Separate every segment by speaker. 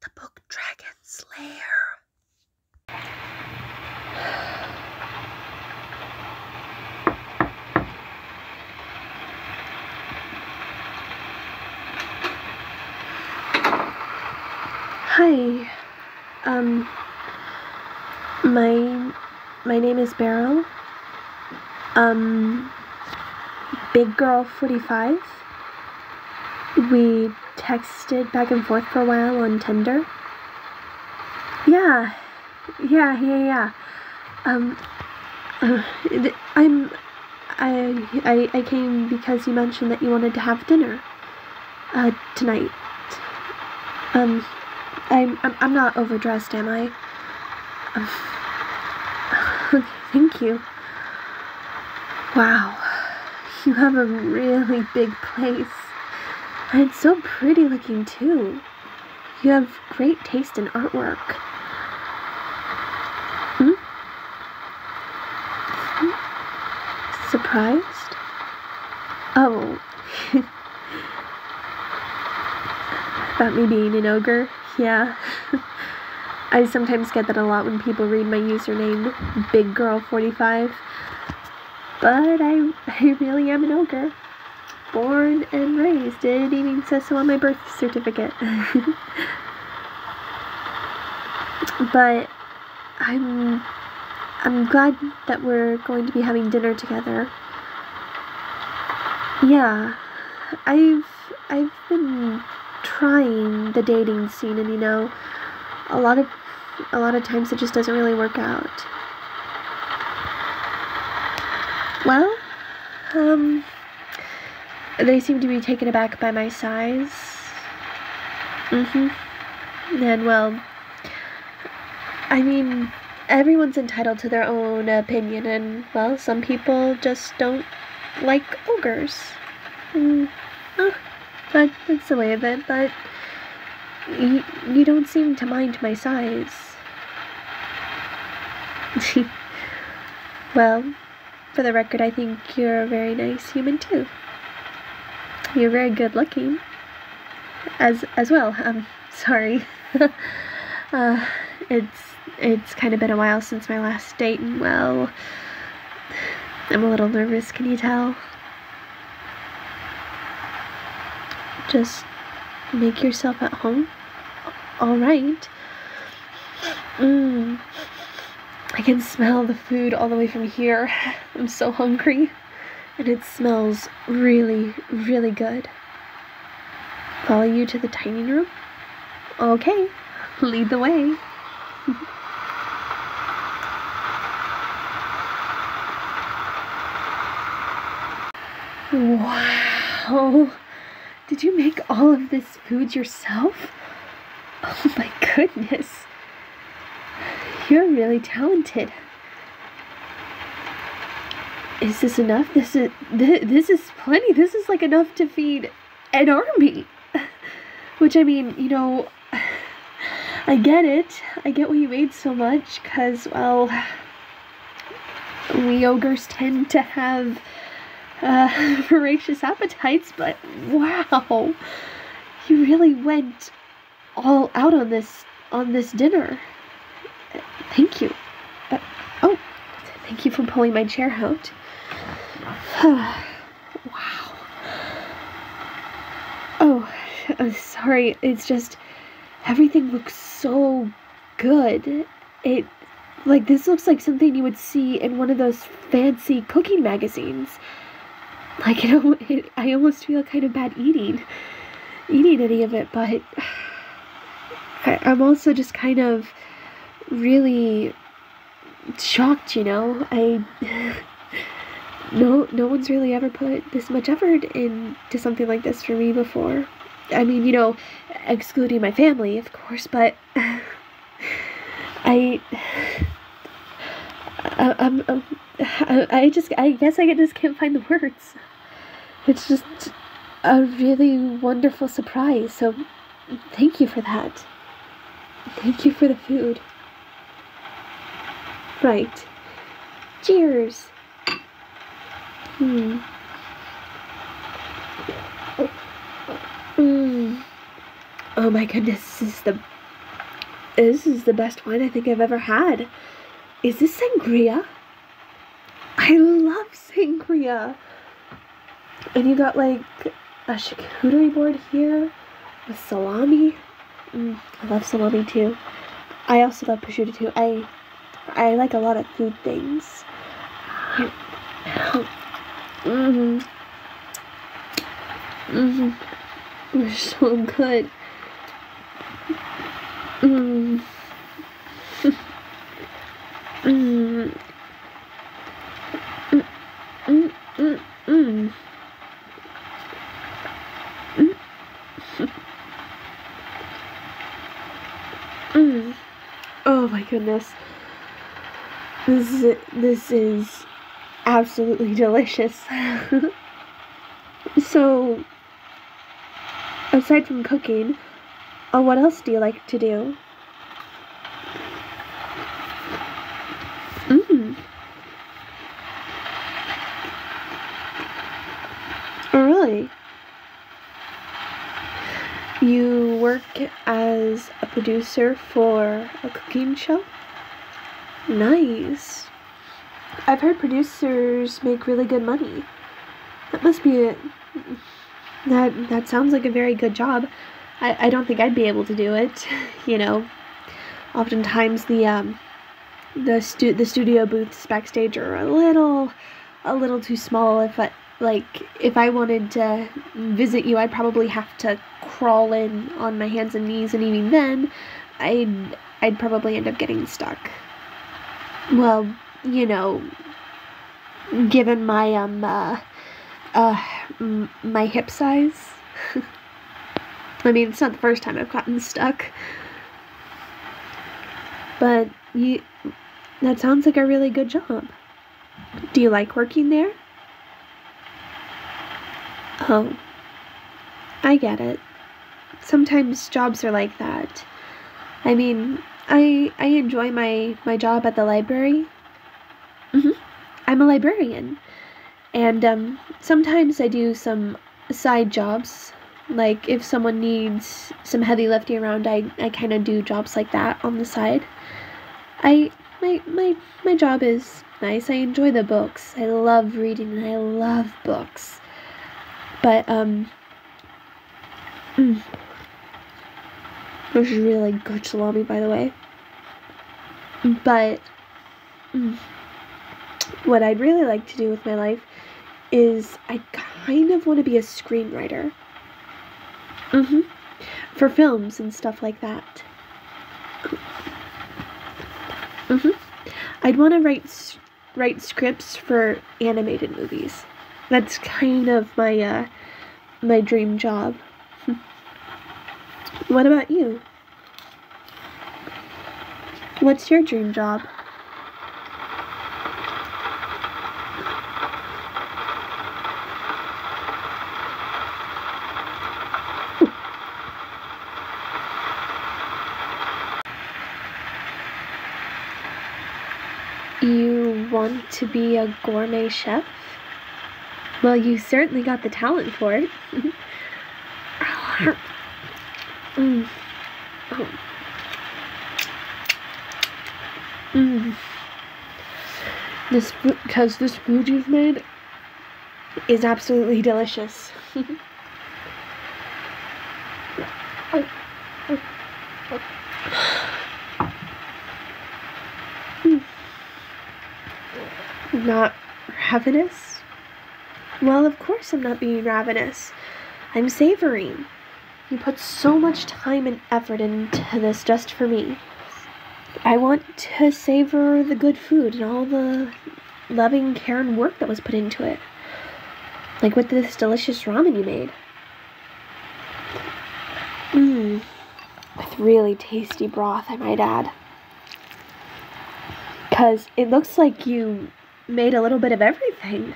Speaker 1: The book Dragon's Lair. Hi. My name is Beryl. Big Girl 45. We texted back and forth for a while on Tinder. Yeah. I came because you mentioned that you wanted to have dinner, tonight. I'm not overdressed, am I? Okay, thank you. Wow, you have a really big place. And it's so pretty looking, too. You have great taste in artwork. Surprised? Oh. About me being an ogre? Yeah. I sometimes get that a lot when people read my username, Big Girl 45. But I really am an ogre. Born and raised. It even says so on my birth certificate. But I'm glad that we're going to be having dinner together. Yeah, I've been trying the dating scene, and a lot of times it just doesn't really work out. Well, they seem to be taken aback by my size. And well, I mean, everyone's entitled to their own opinion, and well, some people just don't like ogres. That's the way of it, but you don't seem to mind my size. Well, for the record, I think you're a very nice human too. You're very good looking. As well. Sorry. It's kind of been a while since my last date, and well, I'm a little nervous, can you tell? Just make yourself at home. Alright. I can smell the food all the way from here. I'm so hungry. And it smells really, really good. Follow you to the dining room? Okay. Lead the way. Wow. Did you make all of this food yourself? Oh my goodness. You're really talented. Is this enough? This is plenty. This is like enough to feed an army. Which, I mean, I get it. I get why you ate so much, because, well, we ogres tend to have voracious appetites, but wow, you really went all out on this dinner. Thank you. Oh, thank you for pulling my chair out. Wow. Oh, I'm sorry. It's just everything looks so good. This looks like something you would see in one of those fancy cooking magazines. I almost feel kind of bad eating any of it, but I'm also just kind of really shocked, No one's really ever put this much effort into something like this for me before. I mean, excluding my family, of course, but I guess I just can't find the words. It's just a really wonderful surprise, so thank you for that. Thank you for the food. Right. Cheers. Oh my goodness, this is the This is the best wine I think I've ever had. Is this sangria? I love sangria. And you got like a charcuterie board here with salami. I love salami too. I also love prosciutto too. I like a lot of food things. They're so good. Oh my goodness. This is absolutely delicious. So, aside from cooking, what else do you like to do? Oh, really? You work as a producer for a cooking show? Nice. I've heard producers make really good money. That must be it. That sounds like a very good job. I don't think I'd be able to do it. You know, oftentimes the studio booths backstage are a little too small. If I wanted to visit you, I'd probably have to crawl in on my hands and knees, and even then, I'd probably end up getting stuck. Well, you know, given my my hip size. I mean, it's not the first time I've gotten stuck. But that sounds like a really good job. Do you like working there? Oh, I get it. Sometimes jobs are like that. I mean, I enjoy my job at the library. I'm a librarian. And sometimes I do some side jobs. Like if someone needs some heavy lifting around, I kind of do jobs like that on the side. My job is nice. I enjoy the books. I love reading and I love books. But this is really good salami, by the way. But what I'd really like to do with my life is I kind of want to be a screenwriter. For films and stuff like that. I'd want to write scripts for animated movies. That's kind of my my dream job. What about you? What's your dream job? You want to be a gourmet chef? Well, you certainly got the talent for it. Because this food you've made is absolutely delicious. Not ravenous? Well, of course I'm not being ravenous. I'm savoring. You put so much time and effort into this just for me. I want to savor the good food and all the loving care and work that was put into it. Like with this delicious ramen you made. With really tasty broth, I might add. Because it looks like you made a little bit of everything.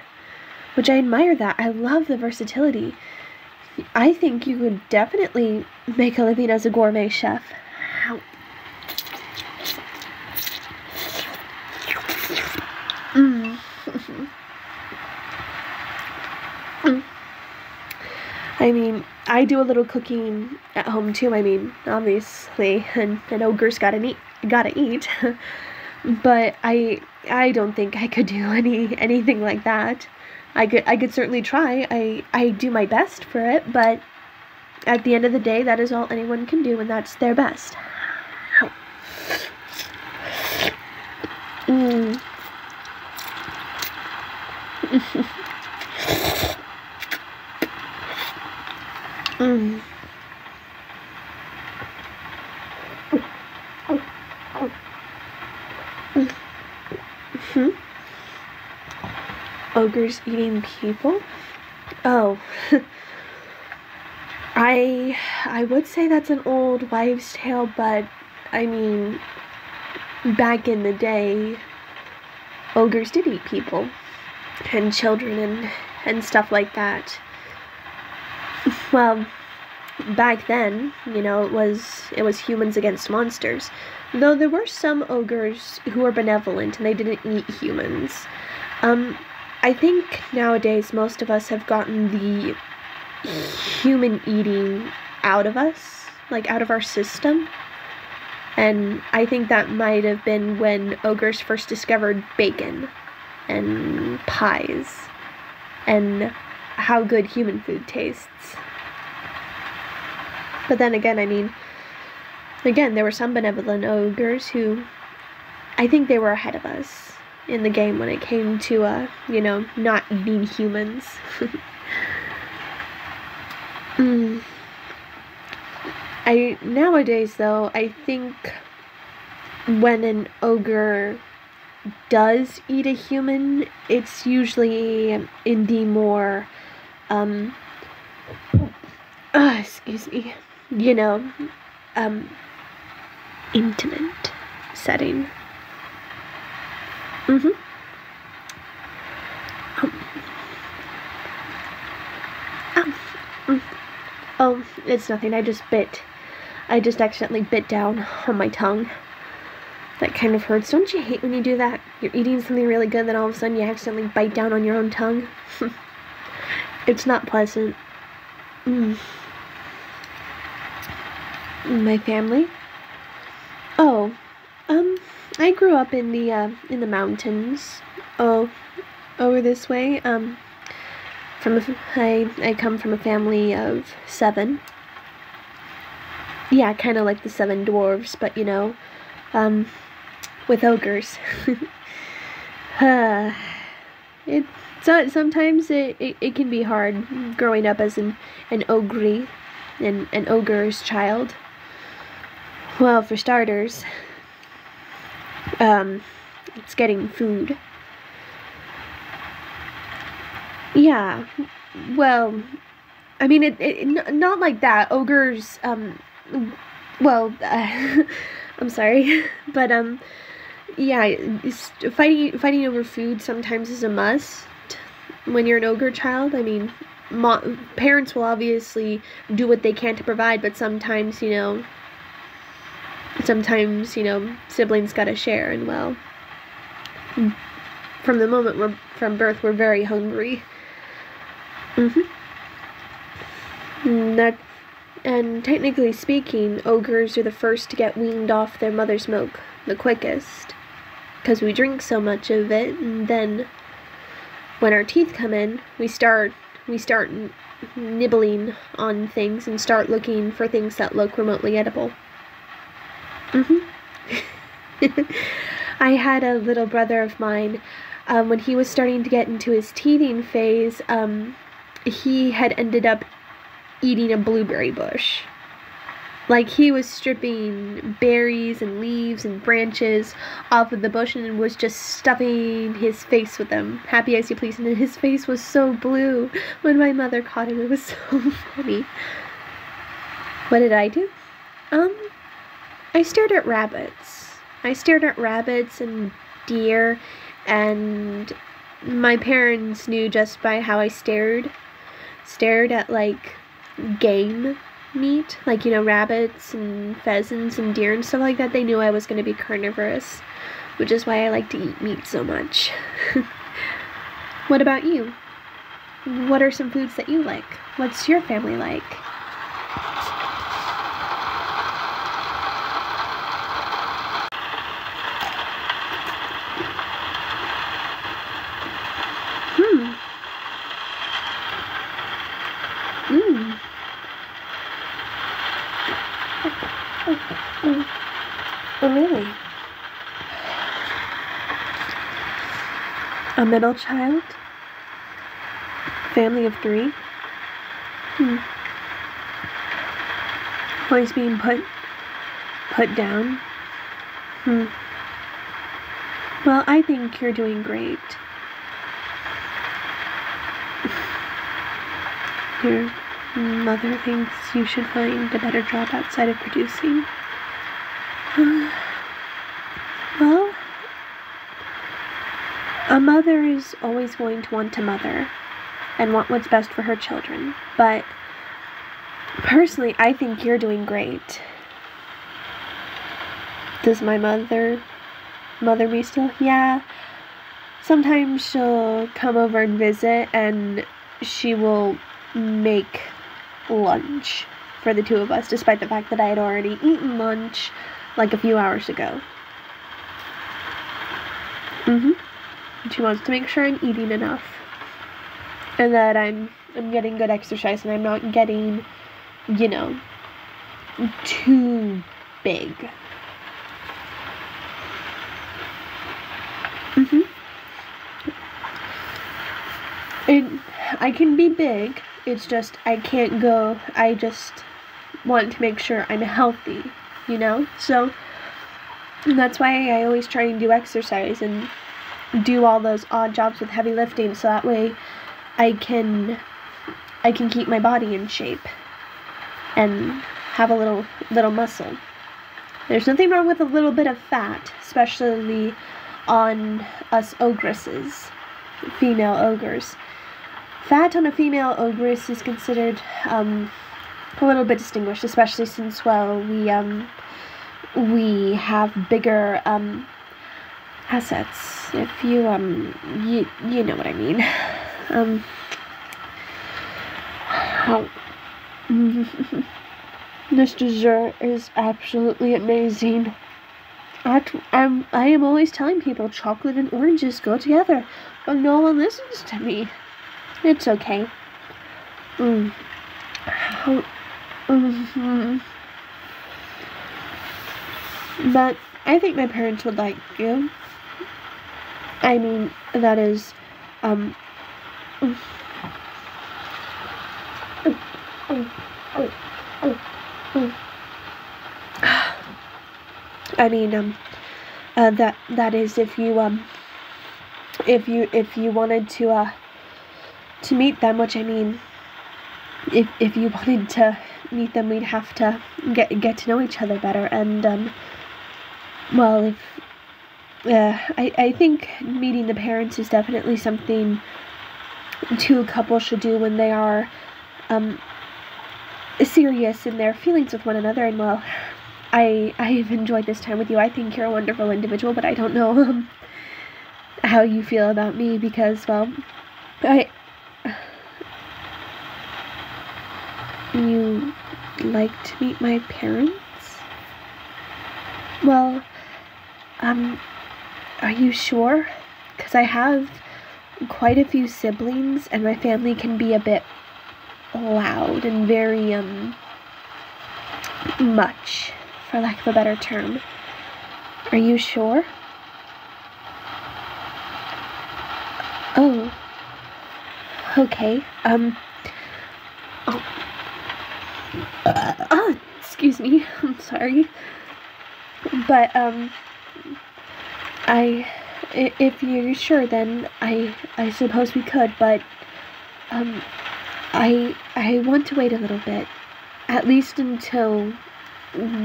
Speaker 1: Which I admire that. I love the versatility. I think you could definitely make a living as a gourmet chef. I mean, I do a little cooking at home too. I mean, obviously, an ogre's gotta eat. But I don't think I could do anything like that. I could certainly try. I do my best for it, but at the end of the day, that is all anyone can do, and that's their best. Mm. Mm. Hmm? Ogres eating people? Oh. I would say that's an old wives' tale, but I mean, back in the day, ogres did eat people and children and stuff like that. Well, back then, you know, it was humans against monsters. Though there were some ogres who were benevolent and they didn't eat humans. I think nowadays most of us have gotten the human eating out of us, like out of our system. And I think that might have been when ogres first discovered bacon and pies and how good human food tastes. But then again, I mean, again, there were some benevolent ogres who, I think they were ahead of us in the game when it came to, you know, not eating humans. Nowadays, though, I think when an ogre does eat a human, it's usually in the more, excuse me, you know, intimate setting. Oh, it's nothing. I just accidentally bit down on my tongue. That kind of hurts. Don't you hate when you do that? You're eating something really good, then all of a sudden you accidentally bite down on your own tongue? It's not pleasant. My family? Oh, I grew up in the mountains. Oh, over this way. I come from a family of 7. Yeah, kind of like the 7 dwarves, but you know, with ogres. Sometimes it can be hard growing up as an ogre, an ogre's child. Well, for starters, it's getting food. Yeah, well, I mean, not like that. Ogres, well, I'm sorry, but, yeah, fighting over food sometimes is a must when you're an ogre child. I mean, parents will obviously do what they can to provide, but sometimes, you know, siblings gotta share, and well, from the moment from birth, we're very hungry. And technically speaking, ogres are the first to get weaned off their mother's milk the quickest, because we drink so much of it, and then when our teeth come in, we start nibbling on things and start looking for things that look remotely edible. I had a little brother of mine, when he was starting to get into his teething phase, he had ended up eating a blueberry bush. Like, he was stripping berries and leaves and branches off of the bush and was just stuffing his face with them, happy as you please, and his face was so blue when my mother caught him. It was so funny. What did I do? I stared at rabbits. I stared at rabbits and deer, and my parents knew just by how I stared at, like, game meat, like, you know, rabbits and pheasants and deer and stuff like that. They knew I was going to be carnivorous, which is why I like to eat meat so much. What about you? What are some foods that you like? What's your family like? Oh, really? A middle child? Family of 3? Always being put down? Well, I think you're doing great. Your mother thinks you should find a better job outside of producing. Well, a mother is always going to want to mother and want what's best for her children, but personally, I think you're doing great. Does my mother me still? Yeah. Sometimes she'll come over and visit, and she will make lunch for the 2 of us, despite the fact that I had already eaten lunch like a few hours ago. She wants to make sure I'm eating enough, and that I'm getting good exercise, and I'm not getting, you know, too big. I can be big, it's just I can't go, I just want to make sure I'm healthy, you know? So that's why I always try and do exercise and do all those odd jobs with heavy lifting, so that way I can keep my body in shape and have a little muscle. There's nothing wrong with a little bit of fat, especially on us ogresses, female ogres. Fat on a female ogress is considered a little bit distinguished, especially since, well, we have bigger assets. If you you know what I mean. This dessert is absolutely amazing. I am always telling people chocolate and oranges go together, but no one listens to me. It's okay. But I think my parents would like you. I mean, that is, I mean, that is if you wanted to meet them, which I mean, if you wanted to meet them, we'd have to get to know each other better, and well, I think meeting the parents is definitely something 2 couples should do when they are serious in their feelings with one another. And well, I've enjoyed this time with you. I think you're a wonderful individual, but I don't know how you feel about me, because, well, you like to meet my parents? Well, are you sure? Because I have quite a few siblings, and my family can be a bit loud and very, much, for lack of a better term. Are you sure? Oh. Okay, excuse me, I'm sorry. But, if you're sure, then I suppose we could, but, I want to wait a little bit, at least until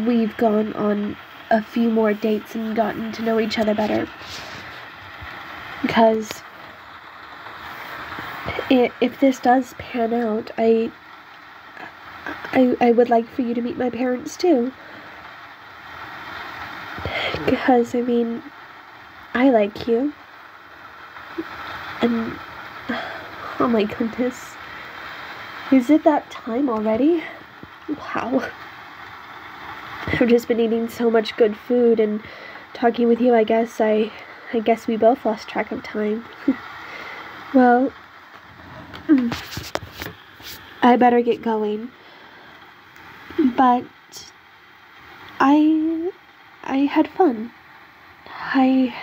Speaker 1: we've gone on a few more dates and gotten to know each other better, because if this does pan out, I would like for you to meet my parents too, because, I mean, I like you, and, oh my goodness, is it that time already? Wow. I've just been eating so much good food and talking with you. I guess we both lost track of time. Well, I better get going, but I had fun. I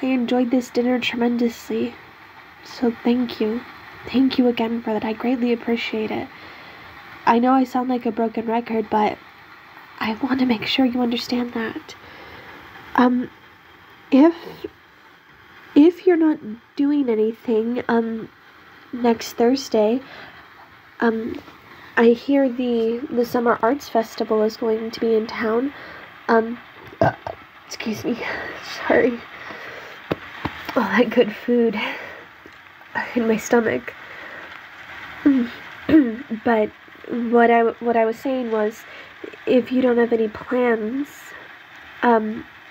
Speaker 1: enjoyed this dinner tremendously. So thank you. Thank you again for that. I greatly appreciate it. I know I sound like a broken record, but I want to make sure you understand that. If you're not doing anything, next Thursday, I hear the Summer Arts Festival is going to be in town. Excuse me. Sorry. All that good food in my stomach. But what I was saying was, if you don't have any plans,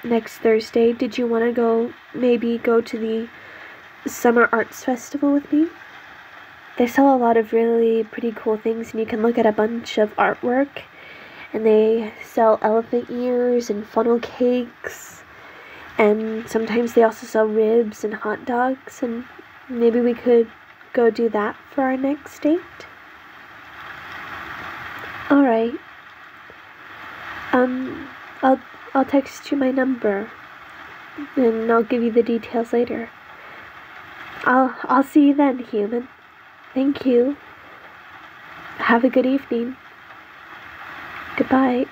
Speaker 1: next Thursday, did you want to maybe go to the Summer Arts Festival with me? They sell a lot of really pretty cool things, and you can look at a bunch of artwork, and they sell elephant ears and funnel cakes, and sometimes they also sell ribs and hot dogs, and maybe we could go do that for our next date. Alright. I'll text you my number, and I'll give you the details later. I'll see you then, human. Thank you. Have a good evening. Goodbye.